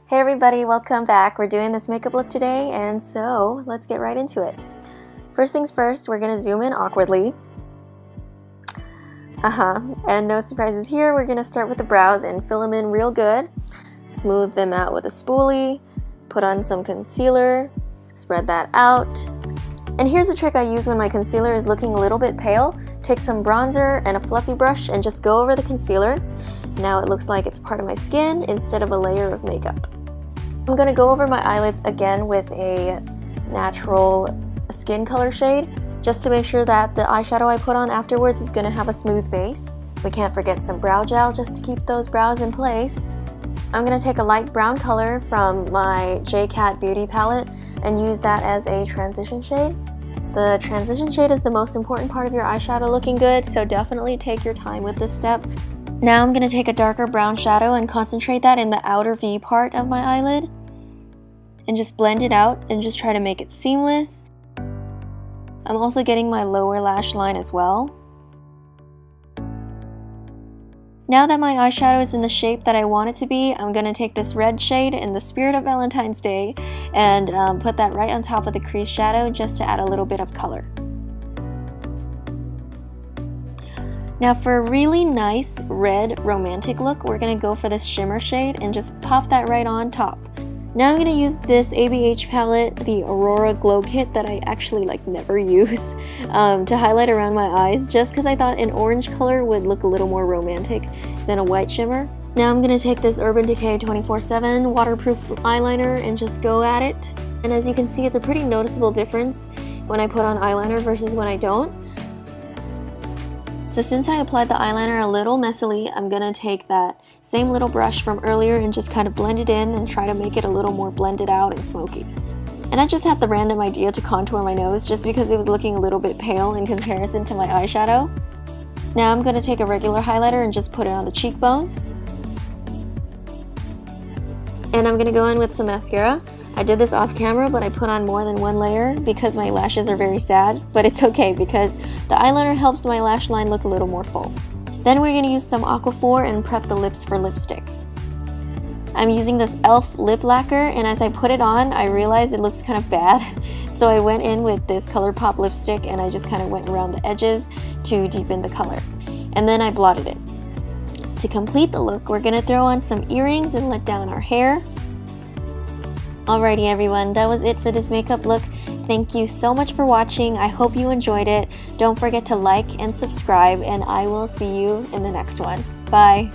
Hey everybody, welcome back. We're doing this makeup look today, and so let's get right into it. First things first, we're gonna zoom in awkwardly. And no surprises here. We're gonna start with the brows and fill them in real good. Smooth them out with a spoolie. Put on some concealer. Spread that out. And here's a trick I use when my concealer is looking a little bit pale. Take some bronzer and a fluffy brush and just go over the concealer. Now it looks like it's part of my skin instead of a layer of makeup. I'm going to go over my eyelids again with a natural skin color shade just to make sure that the eyeshadow I put on afterwards is going to have a smooth base. We can't forget some brow gel just to keep those brows in place. I'm going to take a light brown color from my JCat beauty palette and use that as a transition shade. The transition shade is the most important part of your eyeshadow looking good, so definitely take your time with this step. Now I'm going to take a darker brown shadow and concentrate that in the outer V part of my eyelid and just blend it out and just try to make it seamless. I'm also getting my lower lash line as well. Now that my eyeshadow is in the shape that I want it to be, I'm going to take this red shade in the spirit of Valentine's Day and put that right on top of the crease shadow just to add a little bit of color. Now for a really nice red romantic look, we're going to go for this shimmer shade and just pop that right on top. Now I'm going to use this ABH palette, the Aurora Glow Kit that I actually never use, to highlight around my eyes just because I thought an orange color would look a little more romantic than a white shimmer. Now I'm going to take this Urban Decay 24/7 waterproof eyeliner and just go at it. And as you can see, it's a pretty noticeable difference when I put on eyeliner versus when I don't. So since I applied the eyeliner a little messily, I'm going to take that same little brush from earlier and just kind of blend it in and try to make it a little more blended out and smoky. And I just had the random idea to contour my nose just because it was looking a little bit pale in comparison to my eyeshadow. Now I'm going to take a regular highlighter and just put it on the cheekbones. And I'm going to go in with some mascara. I did this off camera, but I put on more than one layer because my lashes are very sad, but it's okay because the eyeliner helps my lash line look a little more full. Then we're going to use some Aquaphor and prep the lips for lipstick. I'm using this e.l.f. lip lacquer, and as I put it on, I realized it looks kind of bad. So I went in with this Colourpop lipstick and I just kind of went around the edges to deepen the color. And then I blotted it. To complete the look, we're going to throw on some earrings and let down our hair. Alrighty everyone, that was it for this makeup look. Thank you so much for watching. I hope you enjoyed it. Don't forget to like and subscribe, and I will see you in the next one. Bye!